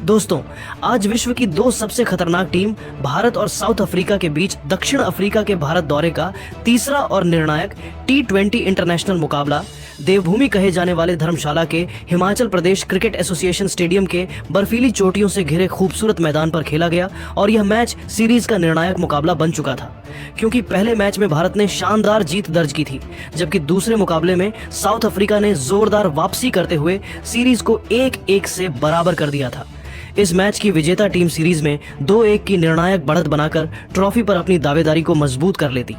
दोस्तों, आज विश्व की दो सबसे खतरनाक टीम भारत और साउथ अफ्रीका के बीच दक्षिण अफ्रीका के भारत दौरे का तीसरा और निर्णायक T20 इंटरनेशनल मुकाबला देवभूमि कहे जाने वाले धर्मशाला के Himachal Pradesh cricket association stadium के बर्फीली चोटियों से घिरे खूबसूरत मैदान पर खेला गया और यह मैच सीरीज का निर्णायक मुकाबला बन चुका था, क्योंकि पहले मैच में भारत ने शानदार जीत दर्ज की थी, जबकि दूसरे मुकाबले में साउथ अफ्रीका ने जोरदार वापसी करते हुए सीरीज को 1-1 से बराबर कर दिया था। इस मैच की विजेता टीम सीरीज में 2-1 की निर्णायक बढ़त बनाकर ट्रॉफी पर अपनी दावेदारी को मजबूत कर लेती।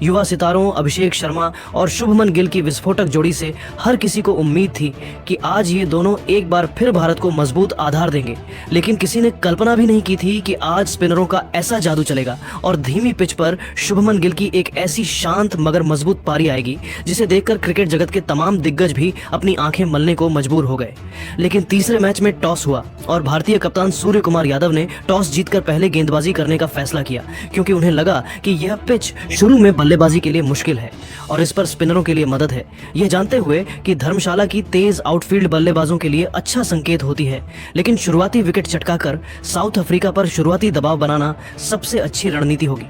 युवा सितारों अभिषेक शर्मा और शुभमन गिल की विस्फोटक जोड़ी से हर किसी को उम्मीद थी कि आज ये दोनों एक बार फिर भारत को मजबूत आधार देंगे, लेकिन किसी ने कल्पना भी नहीं की थी कि आज स्पिनरों का ऐसा जादू चलेगा और धीमी पिच पर शुभमन गिल की एक ऐसी शांत मगर मजबूत पारी आएगी जिसे देखकर क्रिकेट जगत के तमाम दिग्गज भी अपनी आंखें मलने को मजबूर हो गए। लेकिन तीसरे मैच में टॉस हुआ और भारतीय कप्तान सूर्य कुमार यादव ने टॉस जीतकर पहले गेंदबाजी करने का फैसला किया, क्योंकि उन्हें लगा कि यह पिच शुरू में बल्लेबाजी के लिए मुश्किल है और इस पर स्पिनरों के लिए मदद है, यह जानते हुए कि धर्मशाला की तेज आउटफील्ड बल्लेबाजों के लिए अच्छा संकेत होती है। लेकिन शुरुआती विकेट चटकाकर साउथ अफ्रीका पर शुरुआती दबाव बनाना सबसे अच्छी रणनीति होगी।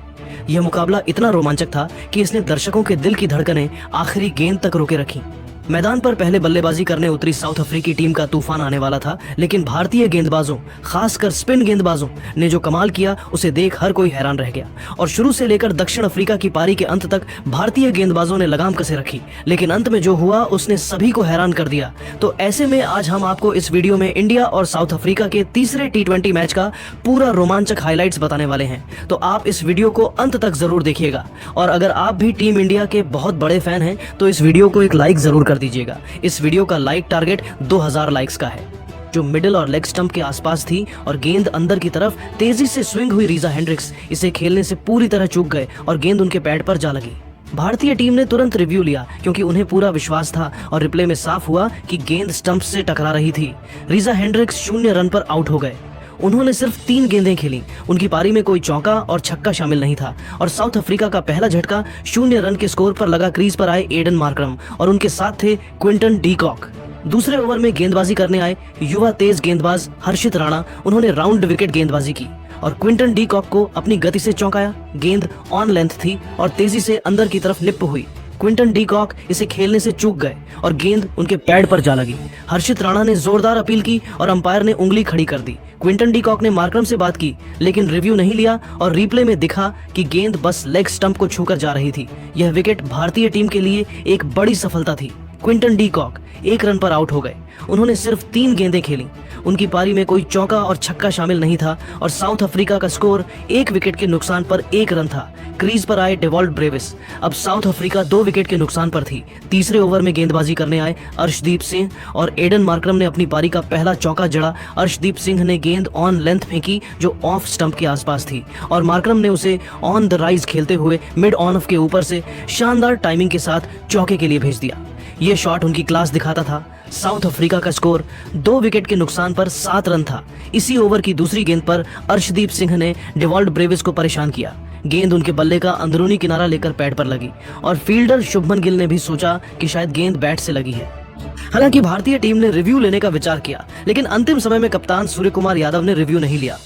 यह मुकाबला इतना रोमांचक था कि इसने दर्शकों के दिल की धड़कनें आखिरी गेंद तक रोके रखी। मैदान पर पहले बल्लेबाजी करने उतरी साउथ अफ्रीकी टीम का तूफान आने वाला था, लेकिन भारतीय गेंदबाजों खासकर स्पिन गेंदबाजों ने जो कमाल किया उसे देख हर कोई हैरान रह गया और शुरू से लेकर दक्षिण अफ्रीका की पारी के अंत तक भारतीय गेंदबाजों ने लगाम कसे रखी, लेकिन अंत में जो हुआ उसने सभी को हैरान कर दिया। तो ऐसे में आज हम आपको इस वीडियो में इंडिया और साउथ अफ्रीका के तीसरे T20 मैच का पूरा रोमांचक हाईलाइट्स बताने वाले हैं, तो आप इस वीडियो को अंत तक जरूर देखिएगा। और अगर आप भी टीम इंडिया के बहुत बड़े फैन हैं तो इस वीडियो को एक लाइक जरूर दीजिएगा। इस वीडियो का लाइक टारगेट 2000 लाइक्स का है। जो मिडिल और लेग स्टंप के आसपास थी और गेंद अंदर की तरफ तेजी से स्विंग हुई रीजा हेंड्रिक्स इसे खेलने से पूरी तरह चूक गए और गेंद उनके पैड पर जा लगी। भारतीय टीम ने तुरंत रिव्यू लिया क्योंकि उन्हें पूरा विश्वास था और रिप्ले में साफ हुआ कि गेंद स्टंप से टकरा रही थी। रीजा हेंड्रिक्स 0 रन पर आउट हो गए। उन्होंने सिर्फ 3 गेंदें खेली, उनकी पारी में कोई चौका और छक्का शामिल नहीं था और साउथ अफ्रीका का पहला झटका 0 रन के स्कोर पर लगा क्रीज पर आए एडन मार्करम और उनके साथ थे क्विंटन डी कॉक। दूसरे ओवर में गेंदबाजी करने आए युवा तेज गेंदबाज हर्षित राणा, उन्होंने राउंड विकेट गेंदबाजी की और क्विंटन डी कॉक को अपनी गति से चौंकाया। गेंद ऑन लेंथ थी और तेजी से अंदर की तरफ निप हुई। क्विंटन डी कॉक इसे खेलने से चूक गए और गेंद उनके पैड पर जा लगी। हर्षित राणा ने जोरदार अपील की और अंपायर ने उंगली खड़ी कर दी। क्विंटन डी कॉक ने मार्करम से बात की, लेकिन रिव्यू नहीं लिया और रिप्ले में दिखा कि गेंद बस लेग स्टंप को छूकर जा रही थी। यह विकेट भारतीय टीम के लिए एक बड़ी सफलता थी। क्विंटन डी कॉक 1 रन पर आउट हो गए। उन्होंने सिर्फ 3 गेंदें खेली, उनकी पारी में कोई चौका और छक्का शामिल नहीं था और साउथ अफ्रीका का स्कोर 1 विकेट के नुकसान पर 1 रन था। क्रीज पर आए डेवॉल्ट ब्रेविस। अब साउथ अफ्रीका 2 विकेट के नुकसान पर थी। तीसरे ओवर में गेंदबाजी करने आए अर्शदीप सिंह और एडन मार्करम ने अपनी पारी का पहला चौका जड़ा। अर्शदीप सिंह ने गेंद ऑन लेंथ फेंकी जो ऑफ स्टंप के आसपास थी और मार्करम ने उसे ऑन द राइज खेलते हुए मिड ऑन ऑफ के ऊपर से शानदार टाइमिंग के साथ चौके के लिए भेज दिया। ये शॉट उनकी क्लास दिखाता था। साउथ अफ्रीका का स्कोर 2 विकेट के नुकसान पर 7 रन था। इसी ओवर की दूसरी गेंद पर अर्शदीप सिंह ने डेवॉल्ट ब्रेविस को परेशान किया। गेंद उनके बल्ले का अंदरूनी किनारा लेकर पैड पर लगी और फील्डर शुभमन गिल ने भी सोचा कि शायद गेंद बैट से लगी है। हालांकि भारतीय टीम ने रिव्यू लेने का विचार किया, लेकिन अंतिम समय में कप्तान सूर्य कुमार यादव ने रिव्यू नहीं लिया।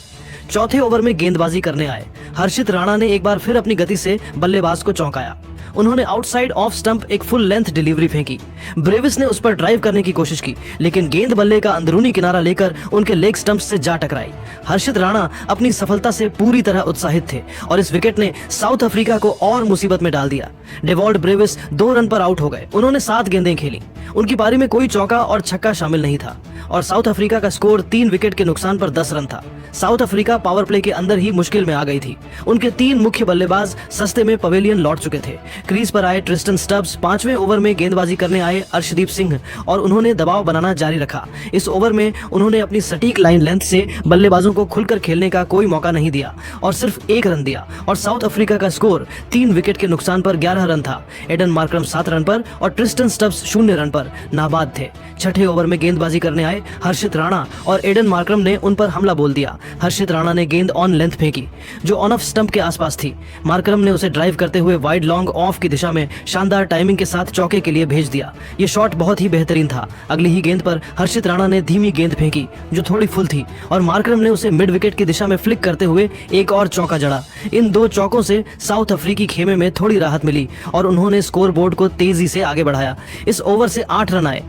चौथे ओवर में गेंदबाजी करने आए हर्षित राणा ने एक बार फिर अपनी गति से बल्लेबाज को चौंकाया। उन्होंने आउटसाइड ऑफ स्टंप एक फुल लेंथ डिलीवरी फेंकी। ब्रेविस ने उस पर ड्राइव करने की कोशिश की, लेकिन गेंद बल्ले का अंदरूनी किनारा लेकर उनके लेग स्टंप से जा टकराई। हर्षित राणा अपनी सफलता से पूरी तरह उत्साहित थे और इस विकेट ने साउथ अफ्रीका को और मुसीबत में डाल दिया। डेवॉल्ट ब्रेविस 2 रन पर आउट हो गए। उन्होंने 7 गेंदें खेली, उनकी पारी में कोई चौका और छक्का शामिल नहीं था और साउथ अफ्रीका का स्कोर 3 विकेट के नुकसान पर 10 रन था। साउथ अफ्रीका पावर प्ले के अंदर ही मुश्किल में आ गई थी। उनके 3 मुख्य बल्लेबाज सस्ते में पवेलियन लौट चुके थे। क्रीज पर आए ट्रिस्टन स्टब्स 5वें ओवर में गेंदबाजी करने आए अर्शदीप सिंह और उन्होंने दबाव बनाना जारी रखा। इस ओवर में उन्होंने अपनी सटीक लाइन लेंथ से बल्लेबाजों को खुलकर खेलने का कोई मौका नहीं दिया और सिर्फ 1 रन दिया और साउथ अफ्रीका का स्कोर 3 विकेट के नुकसान पर 11 रन था। एडन मार्करम 7 रन पर और ट्रिस्टन स्टब्स 0 रन पर नाबाद थे। छठे ओवर में गेंदबाजी करने आए हर्षित राणा और एडन मार्करम ने उन पर हमला बोल दिया। हर्षित राणा ने गेंद ऑन लेंथ फेंकी जो ऑन ऑफ स्टंप के आसपास थी। मार्करम ने उसे ड्राइव करते हुए वाइड लॉन्ग ऑफ की दिशा में शानदार टाइमिंग के साथ चौके के लिए भेज दिया। ये शॉट बहुत ही बेहतरीन था। अगली ही गेंद पर हर्षित राणा ने धीमी गेंद फेंकी जो थोड़ी फुल थी और मार्करम ने उसे मिड विकेट की दिशा में फ्लिक करते हुए एक और चौका जड़ा। इन 2 चौकों से साउथ अफ्रीकी खेमे में थोड़ी राहत मिली और उन्होंने स्कोर बोर्ड को तेजी से आगे बढ़ाया। इस ओवर से 8 रन आए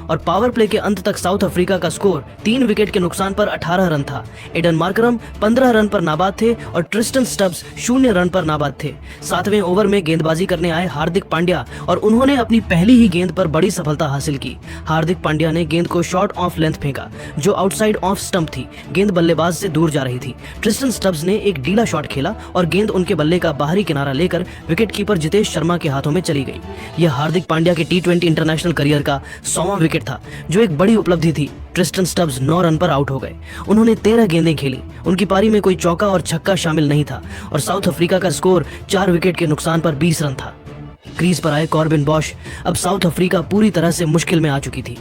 और पावर प्ले के अंत तक साउथ अफ्रीका का स्कोर 3 विकेट के नुकसान पर 18 रन था। एडन मार्करम 15 रन पर नाबाद थे और ट्रिस्टन स्टब्स 0 रन पर नाबाद थे। 7वें ओवर में गेंदबाजी करने आए हार्दिक पांड्या और उन्होंने अपनी पहली ही गेंद पर बड़ी सफलता हासिल की। हार्दिक पांड्या ने गेंद को शॉर्ट ऑफ लेंथ फेंका जो आउटसाइड ऑफ स्टंप थी। गेंद बल्लेबाज से दूर जा रही थी। ट्रिस्टन स्टब्स ने एक ढीला शॉट खेला और गेंद उनके बल्ले का बाहरी किनारा लेकर विकेटकीपर जितेश शर्मा के हाथों में चली गई। यह हार्दिक पांड्या के T20 इंटरनेशनल करियर का 100वां विकेट था जो एक बड़ी उपलब्धि थी। ट्रिस्टन स्टब्स 9 रन पर आउट हो गए। उन्होंने 13 गेंदें खेली। उनकी पारी में कोई चौका और छक्का शामिल नहीं था और साउथ अफ्रीका का स्कोर 4 विकेट के नुकसान पर 20 रन था। क्रीज पर आए कॉर्बिन बॉश। अब साउथ अफ्रीका पूरी तरह से मुश्किल में आ चुकी थी।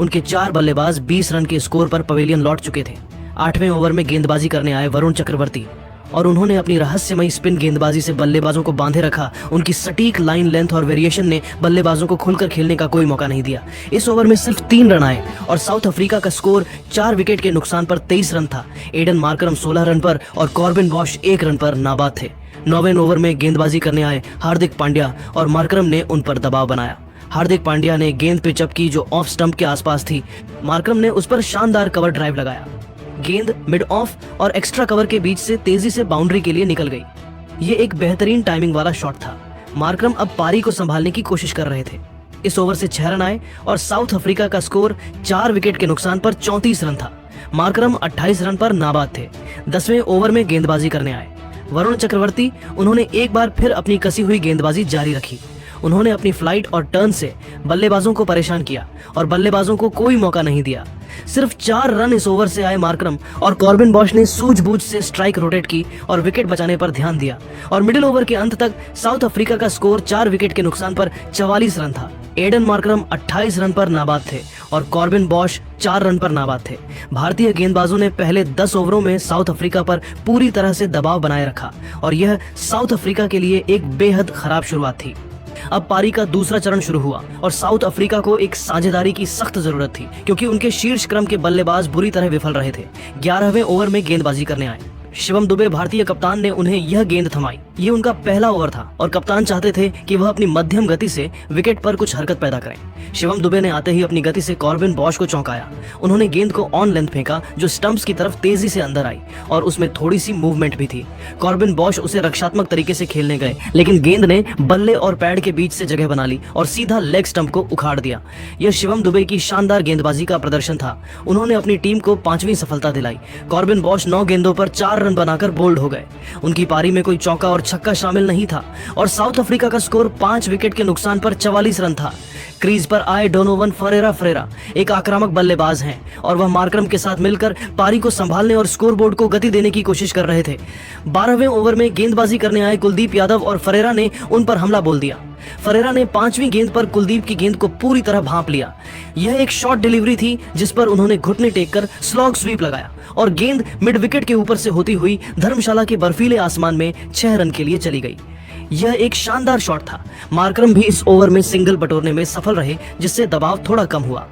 उनके 4 बल्लेबाज 20 रन के स्कोर पर पवेलियन लौट चुके थे। 8वें ओवर में गेंदबाजी करने आए वरुण चक्रवर्ती और उन्होंने अपनी रहस्यमयी स्पिन गेंदबाजी से बल्लेबाजों को बांधे रखा। उनकी सटीक लाइन लेंथ और वेरिएशन ने बल्लेबाजों को खुलकर खेलने का कोई मौका नहीं दिया। इस ओवर में सिर्फ 3 रन आए और साउथ अफ्रीका का स्कोर 4 विकेट के नुकसान पर 23 रन था। एडन मार्करम 16 रन पर और कॉर्बिन बॉश 1 रन पर नाबाद थे। 9वें ओवर में गेंदबाजी करने आए हार्दिक पांड्या और मार्करम ने उन पर दबाव बनाया। हार्दिक पांड्या ने गेंद पिचअप की जो ऑफ स्टंप के आसपास थी। मार्करम ने उस पर शानदार कवर ड्राइव लगाया। गेंद मिड ऑफ और एक्स्ट्रा कवर के बीच से तेजी से बाउंड्री के लिए निकल गई। ये एक बेहतरीन टाइमिंग वाला शॉट था। मार्करम अब पारी को संभालने की कोशिश कर रहे थे। इस ओवर से 6 रन आए और साउथ अफ्रीका का स्कोर 4 विकेट के नुकसान पर 34 रन था। मार्करम 28 रन पर नाबाद थे। 10वें ओवर में गेंदबाजी करने आए वरुण चक्रवर्ती। उन्होंने एक बार फिर अपनी कसी हुई गेंदबाजी जारी रखी। उन्होंने अपनी फ्लाइट और टर्न से बल्लेबाजों को परेशान किया और बल्लेबाजों को कोई मौका नहीं दिया। सिर्फ 4 रन इस ओवर से आए मार्करम और कॉर्बिन बॉश ने सूझबूझ से स्ट्राइक रोटेट की और विकेट बचाने पर ध्यान दिया और मिडिल ओवर के अंत तक साउथ अफ्रीका का स्कोर 4 विकेट के नुकसान पर 44 रन था। एडन मार्करम 28 रन पर नाबाद थे और कॉर्बिन बॉश 4 रन पर नाबाद थे। भारतीय गेंदबाजों ने पहले 10 ओवरों में साउथ अफ्रीका पर पूरी तरह से दबाव बनाए रखा और यह साउथ अफ्रीका के लिए एक बेहद खराब शुरुआत थी। अब पारी का दूसरा चरण शुरू हुआ और साउथ अफ्रीका को एक साझेदारी की सख्त जरूरत थी क्योंकि उनके शीर्ष क्रम के बल्लेबाज बुरी तरह विफल रहे थे। 11वें ओवर में गेंदबाजी करने आए शिवम दुबे। भारतीय कप्तान ने उन्हें यह गेंद थमाई। ये उनका पहला ओवर था और कप्तान चाहते थे कि वह अपनी मध्यम गति से विकेट पर कुछ हरकत पैदा करें। शिवम दुबे ने आते ही अपनी गति से कॉर्बिन बॉश को चौंकाया। उन्होंने गेंद को ऑन लेंथ फेंका जो स्टंप्स की तरफ तेजी से अंदर आई और उसमें थोड़ी सी मूवमेंट भी थी। कॉर्बिन बॉश उसे रक्षात्मक तरीके से खेलने गए लेकिन गेंद ने बल्ले और पैड के बीच से जगह बना ली और सीधा लेग स्टंप को उखाड़ दिया। यह शिवम दुबे की शानदार गेंदबाजी का प्रदर्शन था। उन्होंने अपनी टीम को 5वीं सफलता दिलाई। कॉर्बिन बॉश 9 गेंदों पर 4 रन बनाकर बोल्ड हो गए। उनकी पारी में कोई चौका और छक्का शामिल नहीं था और साउथ अफ्रीका का स्कोर 5 विकेट के नुकसान पर 44 रन था। क्रीज पर आए डोनोवन फरेरा एक आक्रामक बल्लेबाज हैं और वह मार्करम के साथ मिलकर पारी को संभालने और स्कोरबोर्ड को गति देने की कोशिश कर रहे थे। 12वें ओवर में गेंदबाजी करने आए कुलदीप यादव और फरेरा ने उन पर हमला बोल दिया। फरेरा ने 5वीं गेंद पर कुलदीप की गेंद को पूरी तरह भांप लिया। यह एक शॉर्ट डिलीवरी थी जिस पर उन्होंने घुटने टेक कर स्लॉग स्वीप लगाया और गेंद मिड विकेट के ऊपर से होती हुई धर्मशाला के बर्फीले आसमान में 6 रन के लिए चली गई। यह एक शानदार शॉट था। मार्करम भी इस ओवर में सिंगल बटोरने में सफल रहे जिससे दबाव थोड़ा कम हुआ।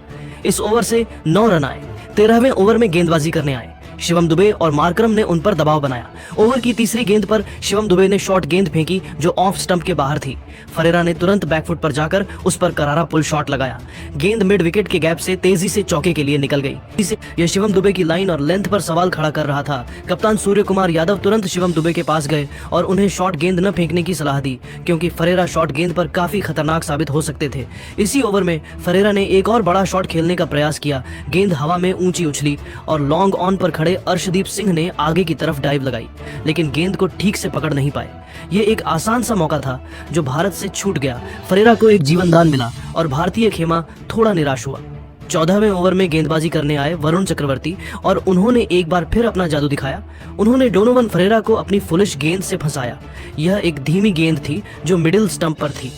इस ओवर से 9 रन आए। 13वें ओवर में गेंदबाजी करने आए शिवम दुबे और मार्करम ने उन पर दबाव बनाया। ओवर की तीसरी गेंद पर शिवम दुबे ने शॉर्ट गेंद फेंकी जो ऑफ स्टंप के बाहर थी। फरेरा ने तुरंत बैकफुट पर जाकर उस पर करारा पुल शॉट लगाया। गेंद मिड विकेट के गैप से तेजी से चौके के लिए निकल गई। यह शिवम दुबे की लाइन और लेंथ पर सवाल खड़ा कर रहा था। कप्तान सूर्य कुमार यादव तुरंत शिवम दुबे के पास गए और उन्हें शॉर्ट गेंद न फेंकने की सलाह दी क्योंकि फरेरा शॉर्ट गेंद पर काफी खतरनाक साबित हो सकते थे। इसी ओवर में फरेरा ने एक और बड़ा शॉट खेलने का प्रयास किया। गेंद हवा में ऊंची उछली और लॉन्ग ऑन पर खड़े अर्शदीप सिंह ने आगे की तरफ डाइव लगाई लेकिन गेंद को ठीक से पकड़ नहीं पाए। यह एक आसान सा मौका था जो भारत से छूट गया। फरेरा को एक जीवनदान मिला और भारतीय खेमा थोड़ा निराश हुआ। 14वें ओवर में गेंदबाजी करने आए वरुण चक्रवर्ती और उन्होंने एक बार फिर अपना जादू दिखाया। उन्होंने डोनोवन फरेरा को अपनी फुलिश गेंद से फंसाया। यह एक धीमी गेंद थी जो मिडिल स्टंप पर थी।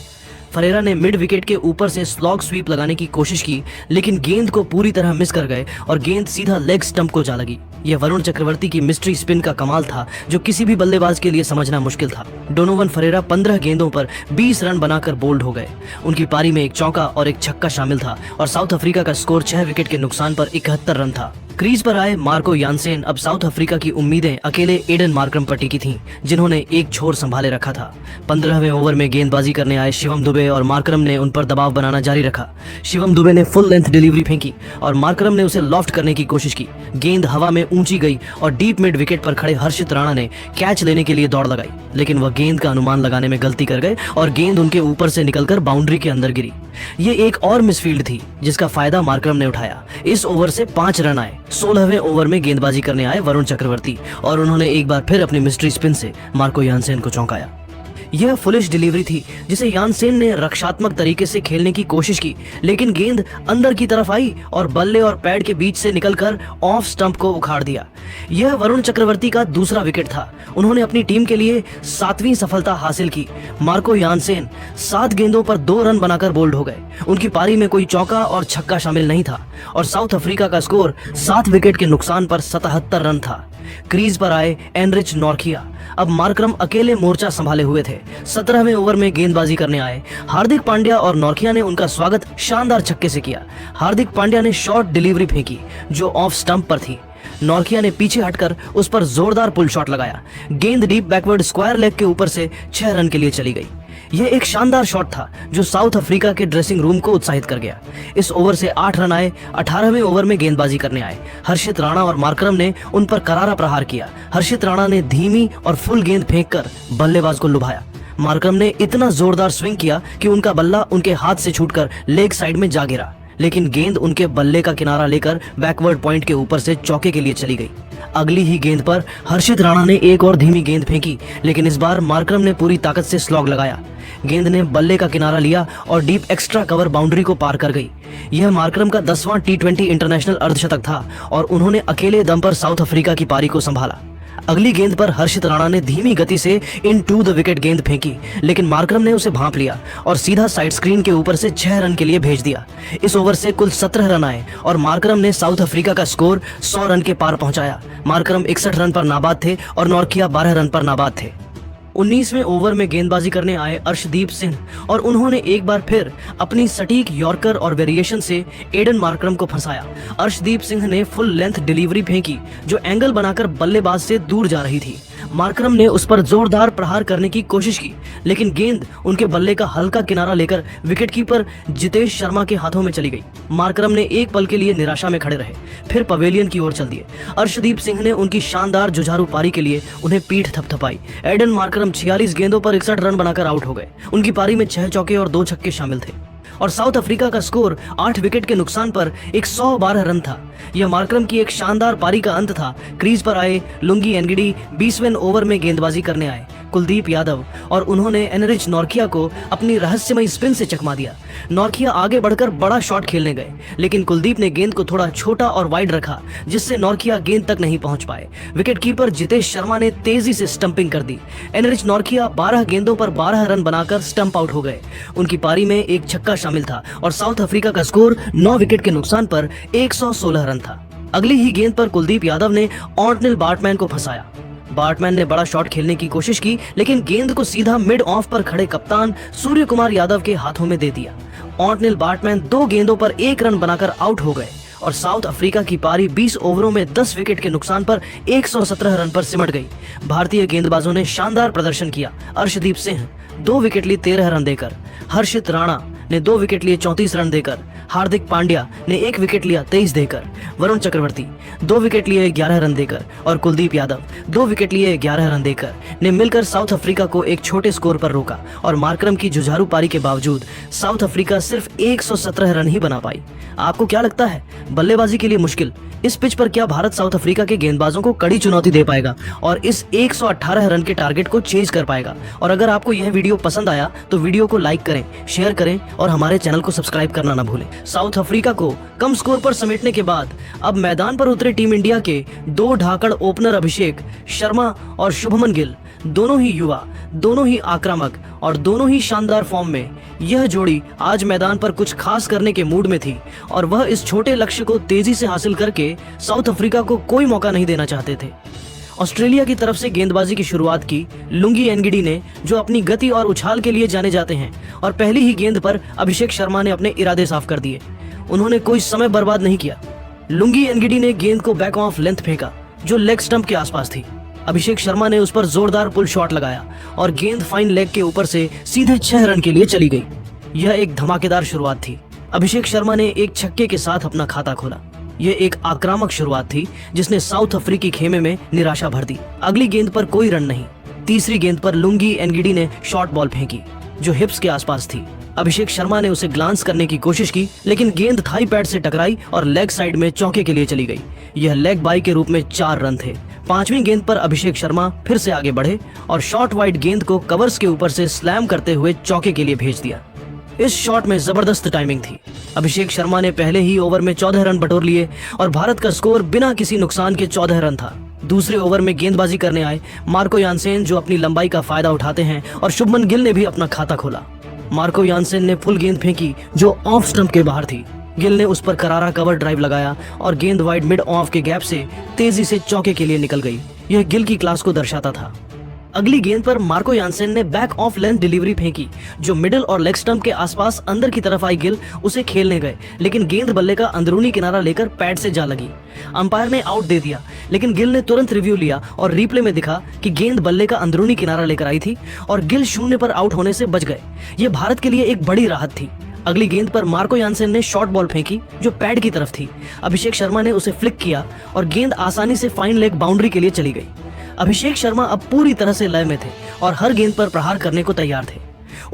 फरेरा ने मिड विकेट के ऊपर से स्लॉग स्वीप लगाने की कोशिश की लेकिन गेंद को पूरी तरह मिस कर गए और गेंद सीधा लेग स्टंप को जा लगी। यह वरुण चक्रवर्ती की मिस्ट्री स्पिन का कमाल था जो किसी भी बल्लेबाज के लिए समझना मुश्किल था। डोनोवन फरेरा 15 गेंदों पर 20 रन बनाकर बोल्ड हो गए। उनकी पारी में एक चौका और एक छक्का शामिल था और साउथ अफ्रीका का स्कोर 6 विकेट के नुकसान पर 71 रन था। क्रीज पर आए मार्को यानसेन अब साउथ अफ्रीका की उम्मीदें अकेले एडन मार्करम पर टिकी थीं, जिन्होंने एक छोर संभाले रखा था। 15वें ओवर में गेंदबाजी करने आए शिवम दुबे और मार्करम ने उन पर दबाव बनाना जारी रखा। शिवम दुबे ने फुल लेंथ डिलीवरी फेंकी और मार्करम ने उसे लॉफ्ट करने की कोशिश की। गेंद हवा में ऊंची गई और डीप मिड विकेट पर खड़े हर्षित राणा ने कैच लेने के लिए दौड़ लगाई, लेकिन वह गेंद का अनुमान लगाने में गलती कर गए और गेंद उनके ऊपर से निकलकर बाउंड्री के अंदर गिरी। ये एक और मिसफील्ड थी जिसका फायदा मार्करम ने उठाया। इस ओवर से 5 रन आए। 16वें ओवर में गेंदबाजी करने आए वरुण चक्रवर्ती और उन्होंने एक बार फिर अपनी मिस्ट्री स्पिन से मार्को यानसेन को चौंकाया। यह फुलिश डिलीवरी थी जिसे यानसेन ने रक्षात्मक तरीके से खेलने की कोशिश की, लेकिन गेंद अंदर की तरफ आई और बल्ले और पैड के बीच से निकलकर ऑफ स्टंप को उखाड़ दिया। यह वरुण चक्रवर्ती का दूसरा विकेट था। उन्होंने अपनी टीम के लिए 7वीं सफलता हासिल की। मार्को यानसेन 7 गेंदों पर 2 रन बनाकर बोल्ड हो गए। उनकी पारी में कोई चौका और छक्का शामिल नहीं था और साउथ अफ्रीका का स्कोर 7 विकेट के नुकसान पर 77 रन था। क्रीज पर आए एनरिच नॉर्किया। अब मार्करम अकेले मोर्चा संभाले हुए थे। 17वें ओवर में गेंदबाजी करने आए हार्दिक पांड्या और नॉर्किया ने उनका स्वागत शानदार छक्के से किया। हार्दिक पांड्या ने शॉर्ट डिलीवरी फेंकी जो ऑफ स्टंप पर थी। नॉर्किया ने पीछे हटकर उस पर जोरदार पुल शॉट लगाया। गेंद डीप बैकवर्ड स्क्वायर लेग के ऊपर से 6 रन के लिए चली गई। यह एक शानदार शॉट था जो साउथ अफ्रीका के ड्रेसिंग रूम को उत्साहित कर गया। इस ओवर से 8 रन आए। 18वें ओवर में गेंदबाजी करने आए हर्षित राणा और मार्करम ने उन पर करारा प्रहार किया। हर्षित राणा ने धीमी और फुल गेंद फेंककर बल्लेबाज को लुभाया। मार्करम ने इतना जोरदार स्विंग किया कि उनका बल्ला उनके हाथ से छूटकर लेग साइड में जा गिरा, लेकिन गेंद उनके बल्ले का किनारा लेकर बैकवर्ड पॉइंट के ऊपर से चौके के लिए चली गई। अगली ही गेंद पर हर्षित राणा ने एक और धीमी गेंद फेंकी, लेकिन इस बार मार्करम ने पूरी ताकत से स्लॉग लगाया। गेंद ने बल्ले का किनारा लिया और डीप एक्स्ट्रा कवर बाउंड्री को पार कर गई। यह मार्करम का 10वां T20 इंटरनेशनल अर्धशतक था और उन्होंने अकेले दम पर साउथ अफ्रीका की पारी को संभाला। अगली गेंद पर हर्षित राणा ने धीमी गति से इन टू द विकेट गेंद फेंकी, लेकिन मार्करम ने उसे भांप लिया और सीधा साइड स्क्रीन के ऊपर से 6 रन के लिए भेज दिया। इस ओवर से कुल 17 रन आए और मार्करम ने साउथ अफ्रीका का स्कोर 100 रन के पार पहुंचाया। मार्करम 61 रन पर नाबाद थे और नॉर्किया 12 रन पर नाबाद थे। 19वें ओवर में गेंदबाजी करने आए अर्शदीप सिंह और उन्होंने एक बार फिर अपनी सटीक यॉर्कर और वेरिएशन से एडन मार्करम को फंसाया। अर्शदीप सिंह ने फुल लेंथ डिलीवरी फेंकी जो एंगल बनाकर बल्लेबाज से दूर जा रही थी। मार्करम ने उस पर जोरदार प्रहार करने की कोशिश की, लेकिन गेंद उनके बल्ले का हल्का किनारा लेकर विकेटकीपर जितेश शर्मा के हाथों में चली गई। मार्करम ने एक पल के लिए निराशा में खड़े रहे, फिर पवेलियन की ओर चल दिए। अर्शदीप सिंह ने उनकी शानदार जुझारू पारी के लिए उन्हें पीठ थपथपाई। एडन मार्करम 46 गेंदों पर 61 रन बनाकर आउट हो गए। उनकी पारी में 6 चौके और 2 छक्के शामिल थे और साउथ अफ्रीका का स्कोर 8 विकेट के नुकसान पर 112 रन था। यह मार्करम की एक शानदार पारी का अंत था। क्रीज पर आए लुंगी एनगिडी 20वें ओवर में गेंदबाजी करने आए कुलदीप यादव और उन्होंने एनरिच नॉर्किया को अपनी रहस्यमयी स्पिन से चकमा दिया। नॉर्किया आगे बढ़कर बड़ा शॉट खेलने गए, लेकिन कुलदीप ने गेंद को थोड़ा छोटा और वाइड रखा जिससे नॉर्किया गेंद तक नहीं पहुंच पाए। विकेटकीपर जितेश शर्मा ने तेजी से स्टंपिंग कर दी। एनरिच नॉर्किया 12 गेंदों पर 12 रन बनाकर स्टंप आउट हो गए। उनकी पारी में एक छक्का शामिल था और साउथ अफ्रीका का स्कोर 9 विकेट के नुकसान पर 116 रन था। अगली ही गेंद पर कुलदीप यादव ने ऑर्टनिल बार्टमैन को फंसाया। बार्टमैन ने बड़ा शॉट खेलने की कोशिश की, लेकिन गेंद को सीधा मिड ऑफ पर खड़े कप्तान सूर्य कुमार यादव के हाथों में दे दिया। ऑर्टनिल बार्टमैन 2 गेंदों पर 1 रन बनाकर आउट हो गए और साउथ अफ्रीका की पारी 20 ओवरों में 10 विकेट के नुकसान पर 117 रन पर सिमट गई। भारतीय गेंदबाजों ने शानदार प्रदर्शन किया। अर्शदीप सिंह 2 विकेट लिए 13 रन देकर, हर्षित राणा ने 2 विकेट लिए 34 रन देकर, हार्दिक पांड्या ने 1 विकेट लिया 23 देकर, वरुण चक्रवर्ती 2 विकेट लिए 11 रन देकर और कुलदीप यादव 2 विकेट लिए 11 रन देकर ने मिलकर साउथ अफ्रीका को एक छोटे स्कोर पर रोका और मार्करम की जुझारू पारी के बावजूद साउथ अफ्रीका सिर्फ 117 रन ही बना पाई। आपको क्या लगता है, बल्लेबाजी के लिए मुश्किल इस पिच पर क्या भारत साउथ अफ्रीका के गेंदबाजों को कड़ी चुनौती दे पाएगा और इस 118 रन के टारगेट को चेज कर पाएगा? और अगर आपको यह वीडियो पसंद आया तो वीडियो को लाइक करें, शेयर करें और हमारे चैनल को सब्सक्राइब करना ना भूलें। साउथ अफ्रीका को कम स्कोर पर समेटने के बाद अब मैदान पर उतरे टीम इंडिया के दो ढाकड़ ओपनर अभिषेक शर्मा और शुभमन गिल, दोनों ही युवा, दोनों ही आक्रामक और दोनों ही शानदार फॉर्म में यह जोड़ी आज मैदान पर कुछ खास करने के मूड में थी और वह इस छोटे लक्ष्य को तेजी से हासिल करके साउथ अफ्रीका को कोई मौका नहीं देना चाहते थे। ऑस्ट्रेलिया की तरफ से गेंदबाजी की शुरुआत की लुंगी एनगिडी ने, जो अपनी गति और उछाल के लिए जाने जाते हैं, और पहली ही गेंद पर अभिषेक शर्मा ने अपने इरादे साफ कर दिए। उन्होंने कोई समय बर्बाद नहीं किया। लुंगी एनगिडी ने गेंद को बैक ऑफ लेंथ फेंका जो लेग स्टंप के आसपास थी। अभिषेक शर्मा ने उस पर जोरदार पुल शॉट लगाया और गेंद फाइन लेग के ऊपर से सीधे 6 रन के लिए चली गई। यह एक धमाकेदार शुरुआत थी। अभिषेक शर्मा ने एक छक्के के साथ अपना खाता खोला। यह एक आक्रामक शुरुआत थी जिसने साउथ अफ्रीकी खेमे में निराशा भर दी। अगली गेंद पर कोई रन नहीं। तीसरी गेंद पर लुंगी एनगिडी ने शॉर्ट बॉल फेंकी जो हिप्स के आसपास थी। अभिषेक शर्मा ने उसे ग्लांस करने की कोशिश की, लेकिन गेंद थाई पैड से टकराई और लेग साइड में चौके के लिए चली गई। यह लेग बाई के रूप में 4 रन थे। 5वीं गेंद पर अभिषेक शर्मा फिर से आगे बढ़े और शॉर्ट वाइड गेंद को कवर्स के ऊपर से स्लैम करते हुए चौके के लिए भेज दिया। इस शॉट में जबरदस्त टाइमिंग थी। अभिषेक शर्मा ने पहले ही ओवर में 14 रन बटोर लिए और भारत का स्कोर बिना किसी नुकसान के 14 रन था। दूसरे ओवर में गेंदबाजी करने आए मार्को यानसेन, जो अपनी लंबाई का फायदा उठाते हैं, और शुभमन गिल ने भी अपना खाता खोला। मार्को यानसेन ने फुल गेंद फेंकी जो ऑफ स्टंप के बाहर थी। गिल ने उस पर करारा कवर ड्राइव लगाया और गेंद वाइड मिड ऑफ के गैप से तेजी से चौके के लिए निकल गई। यह गिल की क्लास को दर्शाता था। अगली गेंद पर मार्को यानसेन ने बैक ऑफ लेंथ डिलीवरी फेंकी जो मिडिल और लेग स्टंप के आसपास अंदर की तरफ आई। गिल उसे खेलने गए, लेकिन गेंद बल्ले का अंदरूनी किनारा लेकर पैड से जा लगी। अंपायर ने आउट दे दिया, लेकिन गिल ने तुरंत रिव्यू लिया और रिप्ले में दिखा कि गेंद बल्ले का अंदरूनी किनारा लेकर आई थी और गिल 0 पर आउट होने से बच गए। यह भारत के लिए एक बड़ी राहत थी। अगली गेंद पर मार्को यानसेन ने शॉर्ट बॉल फेंकी जो पैड की तरफ थी। अभिषेक शर्मा ने उसे फ्लिक किया और गेंद आसानी से फाइन लेग बाउंड्री के लिए चली गई। अभिषेक शर्मा अब पूरी तरह से लय में थे और हर गेंद पर प्रहार करने को तैयार थे।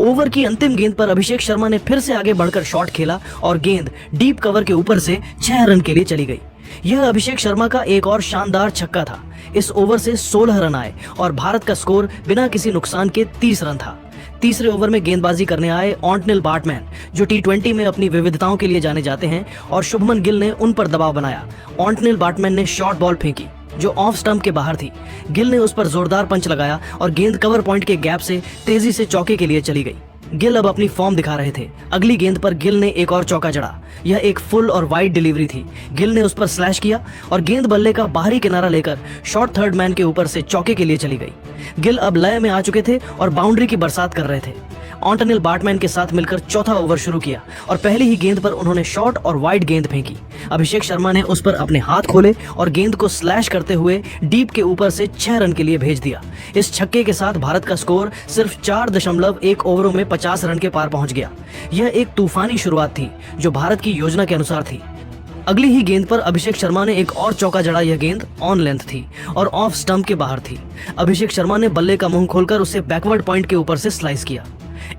ओवर की अंतिम गेंद पर अभिषेक शर्मा ने फिर से आगे बढ़कर शॉट खेला और गेंद डीप कवर के ऊपर से 6 रन के लिए चली गई। यह अभिषेक शर्मा का एक और शानदार छक्का था। इस ओवर से 16 रन आए और भारत का स्कोर बिना किसी नुकसान के 30 रन था। तीसरे ओवर में गेंदबाजी करने आए ऑन्टनेल बार्टमैन, जो T20 में अपनी विविधताओं के लिए जाने जाते हैं, और शुभमन गिल ने उन पर दबाव बनाया। ऑन्टनेल बार्टमैन ने शॉर्ट बॉल फेंकी जो ऑफ स्टंप के बाहर थी। गिल ने उस पर जोरदार पंच लगाया और गेंद कवर पॉइंट के गैप से तेजी से चौके के लिए चली गई। गिल अब अपनी फॉर्म दिखा रहे थे। अगली गेंद पर गिल ने एक और चौका जड़ा। यह एक फुल और वाइड डिलीवरी थी। गिल ने उस पर स्लैश किया और गेंद बल्ले का बाहरी किनारा लेकर शॉर्ट थर्ड मैन के ऊपर से चौके के लिए चली गई। गिल अब लय में आ चुके थे और बाउंड्री की बरसात कर रहे थे। ऑन्टनेल बार्टमैन के साथ मिलकर चौथा ओवर शुरू किया और पहली ही गेंद पर उन्होंने शॉर्ट और वाइड गेंद फेंकी। अभिषेक शर्मा ने उस पर अपने हाथ खोले और गेंद को स्लैश करते हुए डीप के ऊपर से 6 रन के लिए भेज दिया। इस छक्के के साथ भारत का स्कोर सिर्फ 4.1 ओवरों में 50 रन के पार पहुंच गया। यह एक तूफानी शुरुआत थी जो भारत की योजना के अनुसार थी। अगली ही गेंद पर अभिषेक शर्मा ने एक और चौका जड़ा। यह गेंद ऑन लेंथ थी और ऑफ स्टंप के बाहर थी। अभिषेक शर्मा ने बल्ले का मुंह खोलकर उसे बैकवर्ड पॉइंट के ऊपर से स्लाइस किया।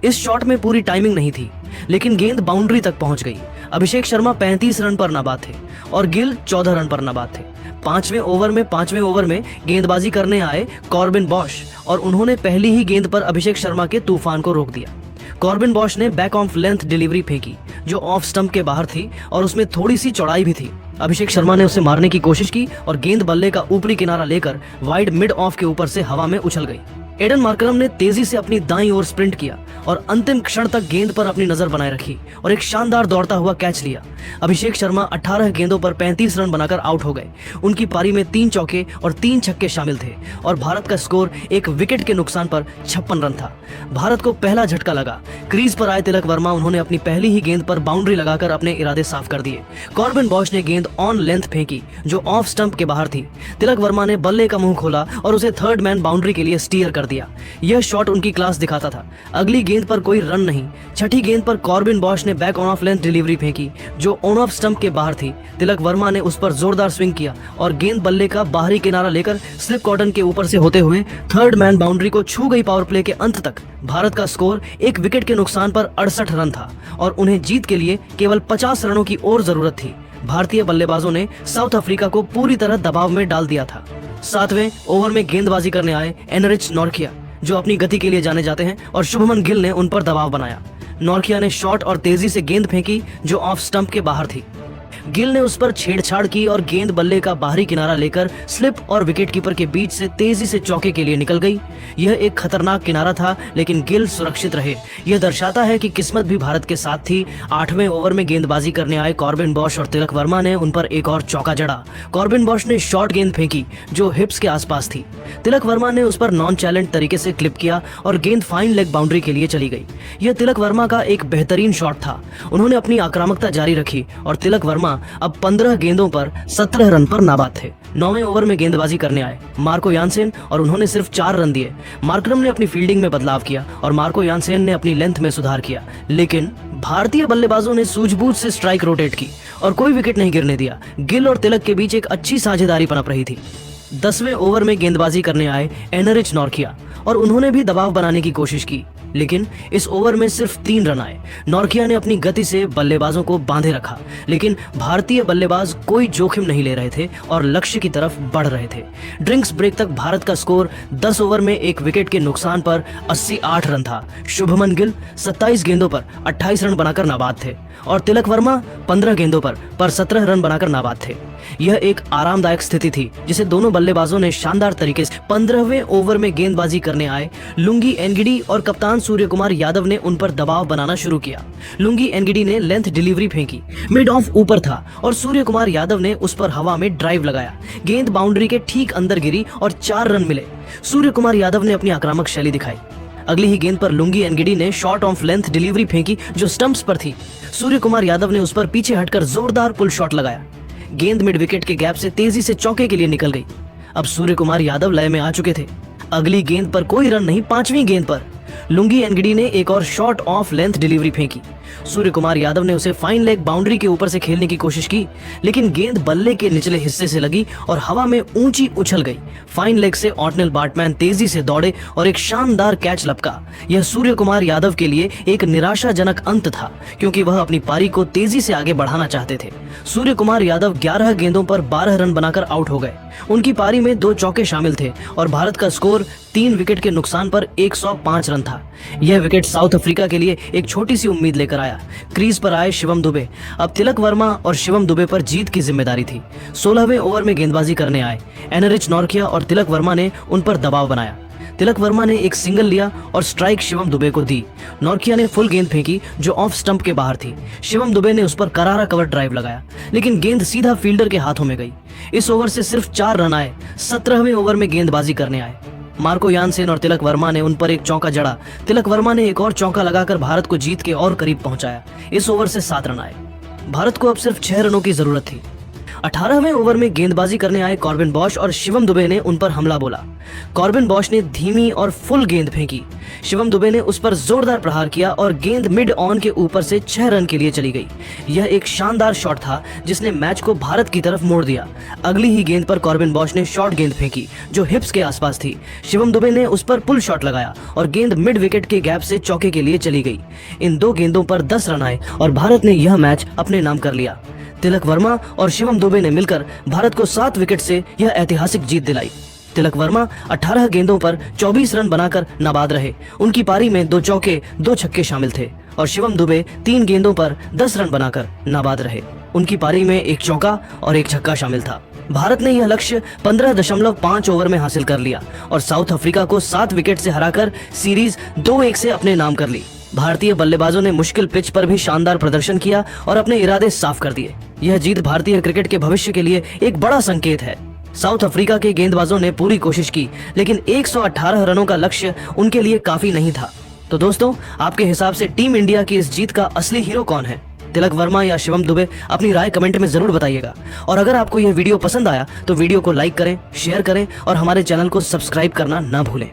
इस शॉट में पूरी टाइमिंग नहीं थी, लेकिन गेंद बाउंड्री तक पहुंच गई। अभिषेक शर्मा 35 रन पर नाबाद थे और गिल 14 रन पर नाबाद थे। पांचवें ओवर में गेंदबाजी करने आए कॉर्बिन बॉश और उन्होंने पहली ही गेंद पर अभिषेक शर्मा के तूफान को रोक दिया। कॉर्बिन बॉश ने बैक ऑफ लेंथ डिलीवरी फेंकी जो ऑफ स्टंप के बाहर थी और उसमें थोड़ी सी चौड़ाई भी थी। अभिषेक शर्मा ने उसे मारने की कोशिश की और गेंद बल्ले का ऊपरी किनारा लेकर वाइड मिड ऑफ के ऊपर से हवा में उछल गई। एडन मार्करम ने तेजी से अपनी दाईं ओर स्प्रिंट किया और अंतिम क्षण तक गेंद पर अपनी नजर बनाए रखी और एक शानदार दौड़ता हुआ कैच लिया। अभिषेक शर्मा 18 गेंदों पर 35 रन बनाकर आउट हो गए। उनकी पारी में 3 चौके और 3 छक्के शामिल थे और भारत का स्कोर एक विकेट के नुकसान पर 56 रन था। भारत को पहला झटका लगा। क्रीज पर आए तिलक वर्मा, उन्होंने अपनी पहली ही गेंद पर बाउंड्री लगाकर अपने इरादे साफ कर दिए। कॉर्बिन बॉश ने गेंद ऑन लेंथ फेंकी जो ऑफ स्टंप के बाहर थी। तिलक वर्मा ने बल्ले का मुंह खोला और उसे थर्ड मैन बाउंड्री के लिए स्टीयर कर दिया। यह शॉट उनकी क्लास दिखाता था। अगली गेंद पर कोई रन नहीं। छठी गेंद पर कॉर्बिन बॉश ने back on off length delivery फेंकी जो ऑन ऑफ स्टंप के बाहर थी। तिलक वर्मा ने उस पर जोरदार स्विंग किया और गेंद बल्ले का बाहरी किनारा लेकर स्लिप कॉर्डन के ऊपर से होते हुए थर्ड मैन बाउंड्री को छू गई। पावर प्ले के अंत तक भारत का स्कोर एक विकेट के नुकसान पर 68 रन था और उन्हें जीत के लिए केवल 50 रनों की और जरूरत थी। भारतीय बल्लेबाजों ने साउथ अफ्रीका को पूरी तरह दबाव में डाल दिया था। 7वें ओवर में गेंदबाजी करने आए एनरिच नॉर्किया, जो अपनी गति के लिए जाने जाते हैं, और शुभमन गिल ने उन पर दबाव बनाया। नॉर्किया ने शॉट और तेजी से गेंद फेंकी जो ऑफ स्टंप के बाहर थी। गिल ने उस पर छेड़छाड़ की और गेंद बल्ले का बाहरी किनारा लेकर स्लिप और विकेटकीपर के बीच से तेजी से चौके के लिए निकल गई। यह एक खतरनाक किनारा था, लेकिन गिल सुरक्षित रहे। यह दर्शाता है कि किस्मत भी भारत के साथ थी। 8वें ओवर में गेंदबाजी करने आए कॉर्बिन बॉश और तिलक वर्मा ने उन पर एक और चौका जड़ा। कॉर्बिन बॉश ने शॉर्ट गेंद फेंकी जो हिप्स के आसपास थी। तिलक वर्मा ने उस पर नॉन चैलेंज तरीके से क्लिप किया और गेंद फाइन लेग बाउंड्री के लिए चली गई। यह तिलक वर्मा का एक बेहतरीन शॉट था। उन्होंने अपनी आक्रामकता जारी रखी और तिलक वर्मा अब 15 गेंदों पर 17 रन पर नाबाद थे। 9वें ओवर में गेंदबाजी करने आए मार्को यानसेन और उन्होंने सिर्फ 4 रन दिए। मार्करम ने अपनी फील्डिंग में बदलाव किया और मार्को यानसेन ने अपनी लेंथ में सुधार किया, लेकिन भारतीय बल्लेबाजों ने सूझबूझ से स्ट्राइक रोटेट की और कोई विकेट नहीं गिरने दिया। गिल और तिलक के बीच एक अच्छी साझेदारी पनप रही थी। 10वें ओवर में गेंदबाजी करने आए एनरिच नॉर्किया और उन्होंने भी दबाव बनाने की कोशिश की, लेकिन इस ओवर में सिर्फ 3 रन आए। नॉर्किया ने अपनी गति से बल्लेबाजों को बांधे रखा, लेकिन भारतीय बल्लेबाज कोई जोखिम नहीं ले रहे थे और लक्ष्य की तरफ बढ़ रहे थे। ड्रिंक्स ब्रेक तक भारत का स्कोर 10 ओवर में 1 विकेट के नुकसान पर 88 रन था। शुभमन गिल 27 गेंदों पर 28 रन बनाकर नाबाद थे और तिलक वर्मा 15 गेंदों पर 17 रन बनाकर नाबाद थे। यह एक आरामदायक स्थिति थी जिसे दोनों बल्लेबाजों ने शानदार तरीके से 15वें ओवर में गेंदबाजी करने आए लुंगी एनगिडी और कप्तान सूर्य कुमार यादव ने उन पर दबाव बनाना शुरू किया। लुंगी एनगिडी ने लेंथ डिलीवरी फेंकी, मिड ऑफ ऊपर था और सूर्य कुमार यादव ने उस पर हवा में ड्राइव लगाया। गेंद बाउंड्री के ठीक अंदर गिरी और 4 रन मिले। सूर्य कुमार यादव ने अपनी आक्रामक शैली दिखाई। अगली ही गेंद पर लुंगी एनगिडी ने शॉर्ट ऑफ लेंथ डिलीवरी फेंकी जो स्टंप्स पर थी। सूर्य कुमार यादव ने उस पर पीछे हटकर जोरदार पुल शॉट लगाया। गेंद मिड विकेट के गैप से तेजी से चौके के लिए निकल गई। अब सूर्य कुमार यादव लय में आ चुके थे। अगली गेंद पर कोई रन नहीं। 5वीं गेंद पर लुंगी एनगिडी ने एक और शॉर्ट ऑफ लेंथ डिलीवरी फेंकी। सूर्य कुमार यादव ने उसे फाइन लेग बाउंड्री के ऊपर से खेलने की कोशिश की, लेकिन गेंद बल्ले के निचले हिस्से से लगी और हवा में ऊंची उछल गई। फाइन लेग से ऑटनेल बाटमैन तेजी से दौड़े और एक शानदार कैच लपका। यह सूर्य कुमार यादव के लिए एक निराशाजनक अंत था, क्योंकि वह अपनी पारी को तेजी से आगे बढ़ाना चाहते थे। सूर्य कुमार यादव 11 गेंदों पर 12 रन बनाकर आउट हो गए। उनकी पारी में 2 चौके शामिल थे और भारत का स्कोर 3 विकेट के नुकसान पर 105 रन था। यह विकेट साउथ अफ्रीका के लिए एक छोटी सी उम्मीद लेकर आया। क्रीज पर आए शिवम दुबे। अब तिलक वर्मा और शिवम दुबे पर जीत की जिम्मेदारी थी। 16वें ओवर में गेंदबाजी करने आए एनरिच नॉर्किया और तिलक वर्मा ने उन पर दबाव बनाया। तिलक वर्मा ने एक सिंगल लिया और स्ट्राइक शिवम दुबे को दी। नॉर्किया ने फुल गेंद फेंकी जो ऑफ स्टंप के बाहर थी। शिवम दुबे ने उस पर करारा कवर ड्राइव लगाया, लेकिन गेंद सीधा फील्डर के हाथों में गई। इस ओवर से सिर्फ 4 रन आए। 17वें ओवर में गेंदबाजी करने आए मार्को यानसेन और तिलक वर्मा ने उन पर एक चौका जड़ा। तिलक वर्मा ने एक और चौका लगाकर भारत को जीत के और करीब पहुंचाया। इस ओवर से 7 रन आए। भारत को अब सिर्फ 6 रनों की जरूरत थी। 18वें ओवर में गेंदबाजी करने आए कॉर्बिन बॉश और शिवम दुबे ने उन पर हमला बोला। कॉर्बिन बॉश ने धीमी और फुल गेंद फेंकी। शिवम दुबे ने उस पर जोरदार प्रहार किया और गेंद मिड ऑन के ऊपर से 6 रन के लिए चली गई। यह एक शानदार शॉट था जिसने मैच को भारत की तरफ मोड़ दिया। अगली ही गेंद पर कॉर्बिन बॉश ने शॉर्ट गेंद फेंकी जो हिप्स के आसपास थी। शिवम दुबे ने उस पर पुल शॉट लगाया और गेंद मिड विकेट के गैप से चौके के लिए चली गई। इन 2 गेंदों पर 10 रन आए और भारत ने यह मैच अपने नाम कर लिया। तिलक वर्मा और शिवम दुबे ने मिलकर भारत को 7 विकेट से यह ऐतिहासिक जीत दिलाई। तिलक वर्मा 18 गेंदों पर 24 रन बनाकर नाबाद रहे। उनकी पारी में 2 चौके 2 छक्के शामिल थे और शिवम दुबे 3 गेंदों पर 10 रन बनाकर नाबाद रहे। उनकी पारी में 1 चौका और 1 छक्का शामिल था। भारत ने यह लक्ष्य 15.5 ओवर में हासिल कर लिया और साउथ अफ्रीका को 7 विकेट से हराकर सीरीज 2-1 से अपने नाम कर ली। भारतीय बल्लेबाजों ने मुश्किल पिच पर भी शानदार प्रदर्शन किया और अपने इरादे साफ कर दिए। यह जीत भारतीय क्रिकेट के भविष्य के लिए एक बड़ा संकेत है। साउथ अफ्रीका के गेंदबाजों ने पूरी कोशिश की, लेकिन 118 रनों का लक्ष्य उनके लिए काफी नहीं था। तो दोस्तों, आपके हिसाब से टीम इंडिया की इस जीत का असली हीरो कौन है? तिलक वर्मा या शिवम दुबे? अपनी राय कमेंट में जरूर बताइएगा। और अगर आपको यह वीडियो पसंद आया तो वीडियो को लाइक करें, शेयर करें और हमारे चैनल को सब्सक्राइब करना ना भूलें।